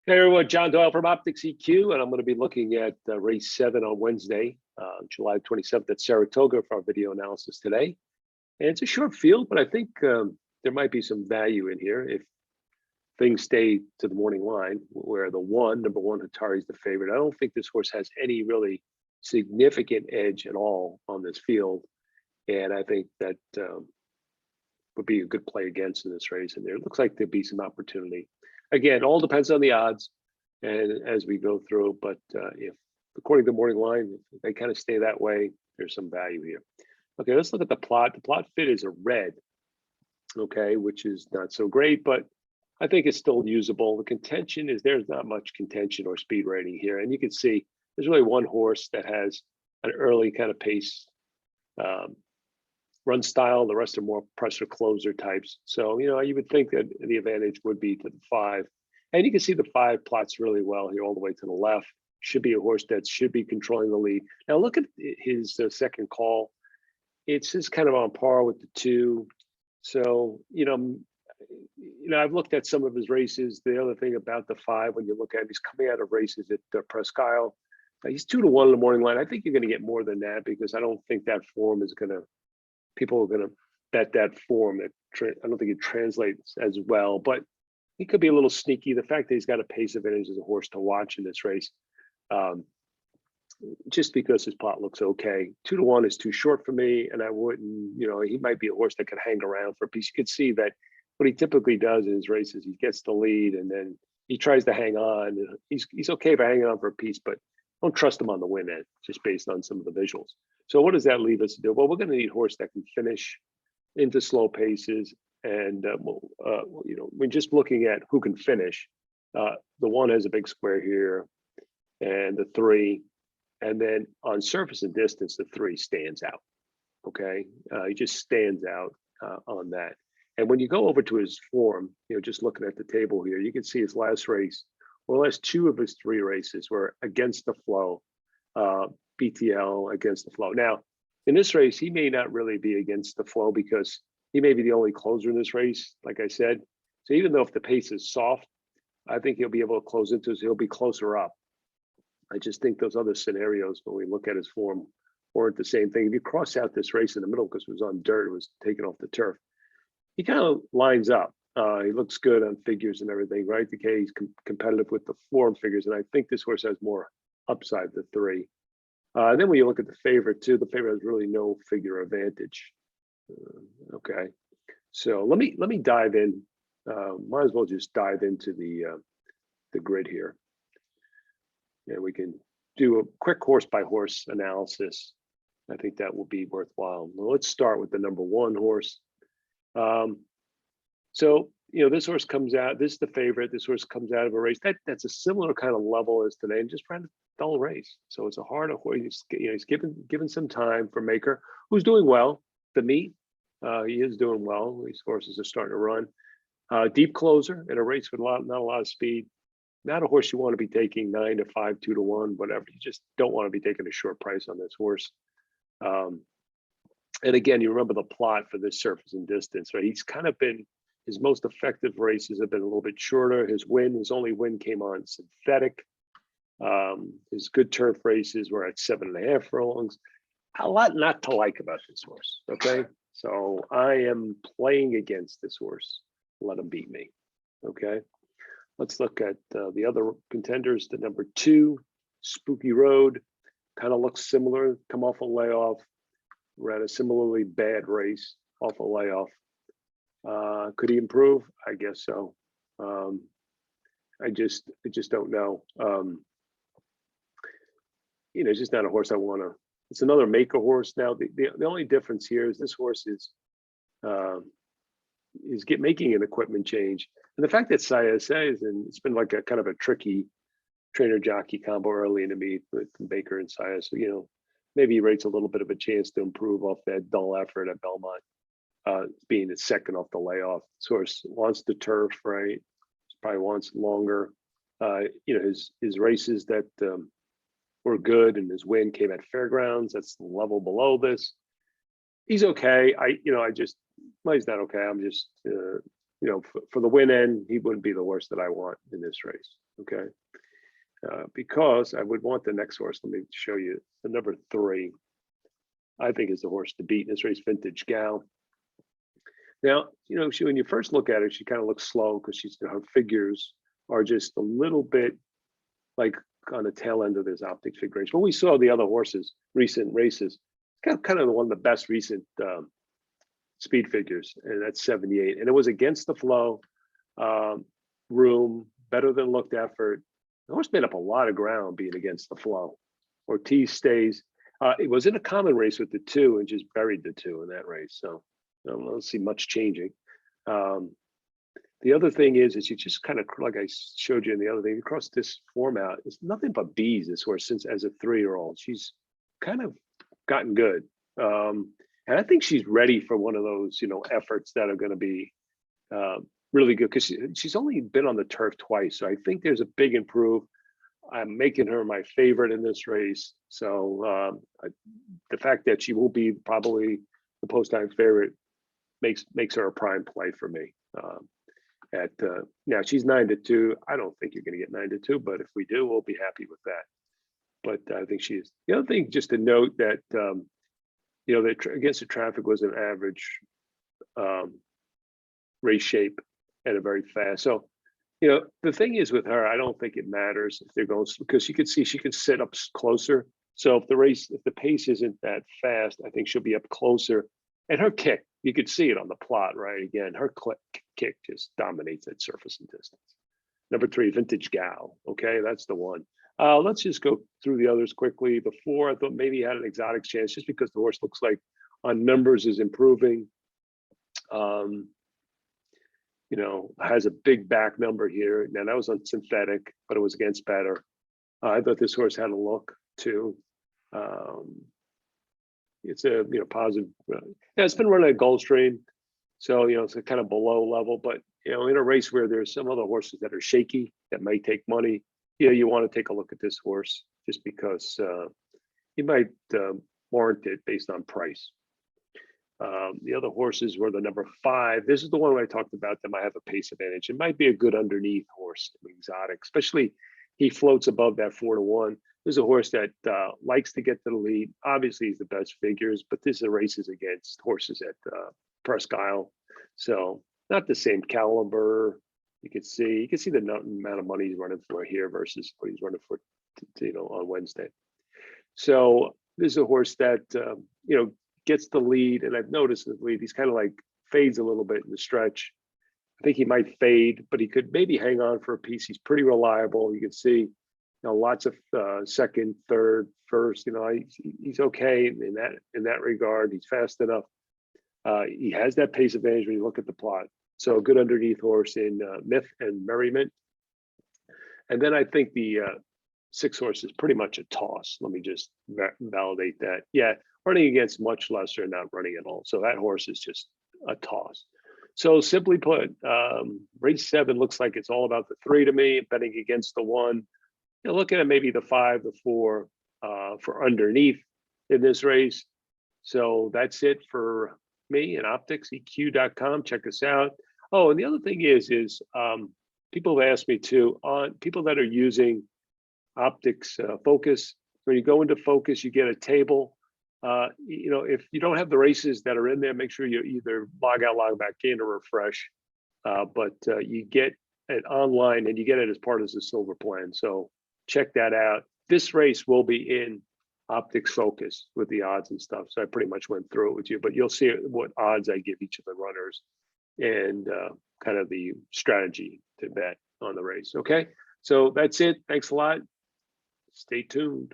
Hey everyone, John Doyle from OptixEQ, and I'm going to be looking at race 7 on Wednesday, July 27th at Saratoga for our video analysis today. And it's a short field, but I think there might be some value in here if things stay to the morning line, where number one, Hatari is the favorite. I don't think this horse has any really significant edge at all on this field, and I think that would be a good play against in this race. And there looks like there'd be some opportunity. Again, all depends on the odds and as we go through, but if according to the morning line, if they kind of stay that way, there's some value here. Okay, let's look at the plot. The plot fit is a red, okay, which is not so great, but I think it's still usable. The contention is there's not much contention or speed rating here. And you can see there's really one horse that has an early kind of pace run style. The rest are more pressure closer types. So, you would think that the advantage would be to the 5. And you can see the 5 plots really well here all the way to the left. Should be a horse that should be controlling the lead. Now look at his second call. It's just kind of on par with the 2. So, I've looked at some of his races. The other thing about the 5, when you look at him, he's coming out of races at Presque Isle. He's 2-1 in the morning line. I think you're going to get more than that because I don't think that form is going to, people are going to bet that form. I don't think it translates as well, but he could be a little sneaky. The fact that he's got a pace advantage as a horse to watch in this race, just because his plot looks okay. 2-1 is too short for me, and I wouldn't, he might be a horse that could hang around for a piece. You could see that what he typically does in his races, he gets the lead and then he tries to hang on. He's okay by hanging on for a piece, but don't trust him on the win end, just based on some of the visuals. So what does that leave us to do? Well, we're going to need a horse that can finish into slow paces. And, we're just looking at who can finish. The 1 has a big square here and the 3. And then on surface and distance, the 3 stands out. Okay. He just stands out on that. And when you go over to his form, just looking at the table here, you can see his last race, well, last 2 of his 3 races were against the flow, BTL against the flow. Now, in this race, he may not really be against the flow because he may be the only closer in this race, like I said. So even though if the pace is soft, I think he'll be able to close into it. He'll be closer up. I just think those other scenarios, when we look at his form, weren't the same thing. If you cross out this race in the middle because it was on dirt, it was taken off the turf, he kind of lines up. He looks good on figures and everything, right? Okay, he's competitive with the form figures, and I think this horse has more upside than 3. Then when you look at the favorite too, the favorite has really no figure advantage. Okay, so let me dive in. Might as well just dive into the grid here, and we can do a quick horse by horse analysis. I think that will be worthwhile. Well, let's start with the number 1 horse. So, this horse comes out, this is the favorite, this horse comes out of a race that's a similar kind of level as today, and just ran a dull race. So it's a harder horse. He's given some time for Maker, who's doing well. The meet, he is doing well. These horses are starting to run. Deep closer in a race with not a lot of speed. Not a horse you want to be taking 9 to 5, 2 to 1, whatever. You just don't want to be taking a short price on this horse. And again, you remember the plot for this surface and distance, right? He's kind of been, his most effective races have been a little bit shorter. His only win came on synthetic. His good turf races were at 7.5 furlongs. A lot not to like about this horse, okay? So I am playing against this horse. Let him beat me, okay? Let's look at the other contenders. The number 2, Spooky Road, kind of looks similar, come off a layoff, ran a similarly bad race off a layoff. Could he improve? I guess so. I just don't know. It's just not a horse I want to. It's another Maker horse now. The only difference here is this horse is making an equipment change, and the fact that Saya says, and it's been like a kind of a tricky trainer jockey combo early in the meet with Baker and Saya. So maybe he rates a little bit of a chance to improve off that dull effort at Belmont. Being the second off the layoff. Source wants the turf, right? Probably wants longer. His races that were good, and his win came at Fairgrounds. That's the level below this. He's okay. He's not okay. I'm just you know, for the win end, he wouldn't be the horse that I want in this race. Okay. Because I would want the next horse. Let me show you the number 3. I think is the horse to beat in this race, Vintage Gal. Now, you know, when you first look at her, she kind of looks slow because her figures are just a little bit like on the tail end of this Optix figure race. But we saw the other horses, recent races, kind of one of the best recent speed figures, and that's 78. And it was against the flow, room, better than looked effort. The horse made up a lot of ground being against the flow. Ortiz stays. It was in a common race with the 2 and just buried the 2 in that race. So I don't see much changing. The other thing is you just kind of, like I showed you in the other thing, across this format, it's nothing but B's, this horse, since as a 3-year-old. She's kind of gotten good. And I think she's ready for one of those, you know, efforts that are going to be really good, because she's only been on the turf twice. So I think there's a big improve. I'm making her my favorite in this race. So the fact that she will be probably the post-time favorite makes her a prime play for me. Now she's 9-2. I don't think you're going to get 9-2, but if we do, we'll be happy with that. But I think she is. The other thing, just to note that you know, that against the traffic was an average race shape and a very fast. So, you know, the thing is with her, I don't think it matters if they're going, because you can see she can sit up closer. So if the pace isn't that fast, I think she'll be up closer. And her kick, you could see it on the plot, right? Again, her kick just dominates that surface and distance. Number 3, Vintage Gal. Okay, that's the one. Let's just go through the others quickly. The 4, I thought maybe had an exotic chance just because the horse looks like on numbers is improving. You know, has a big back number here. Now that was on synthetic, but it was against better. I thought this horse had a look too. It's a, you know, positive. Yeah, it's been running at Gulfstream, so you know it's a kind of below level. But you know, in a race where there's some other horses that are shaky that might take money, you know, you want to take a look at this horse just because he might warrant it based on price. The other horses were the number 5. This is the one I talked about that might have a pace advantage. It might be a good underneath horse, exotic, especially he floats above that 4-1. This is a horse that likes to get to the lead. Obviously, he's the best figures, but this is a races against horses at Presque Isle, so not the same caliber. You can see the amount of money he's running for here versus what he's running for, you know, on Wednesday. So this is a horse that you know, gets the lead, and I've noticed the lead, he's kind of like fades a little bit in the stretch. I think he might fade, but he could maybe hang on for a piece. He's pretty reliable. You can see, you know, lots of second, third, first. You know, he's okay in that regard. He's fast enough. He has that pace advantage when you look at the plot. So a good underneath horse in Myth and Merriment. And then I think the 6 horse is pretty much a toss. Let me just validate that. Yeah, running against much lesser, not running at all. So that horse is just a toss. So simply put, race 7 looks like it's all about the 3 to me, betting against the 1. You know, looking at maybe the 5, the 4 for underneath in this race. So that's it for me and OptixEQ.com. Check us out. Oh, and the other thing is people have asked me too, on people that are using Optix Focus. When you go into Focus, you get a table. You know, if you don't have the races that are in there, make sure you either log out, log back in, or refresh. But you get it online, and you get it as part of the silver plan. So check that out. This race will be in Optix Focus with the odds and stuff. So I pretty much went through it with you, but you'll see what odds I give each of the runners and kind of the strategy to bet on the race. Okay, so that's it. Thanks a lot. Stay tuned.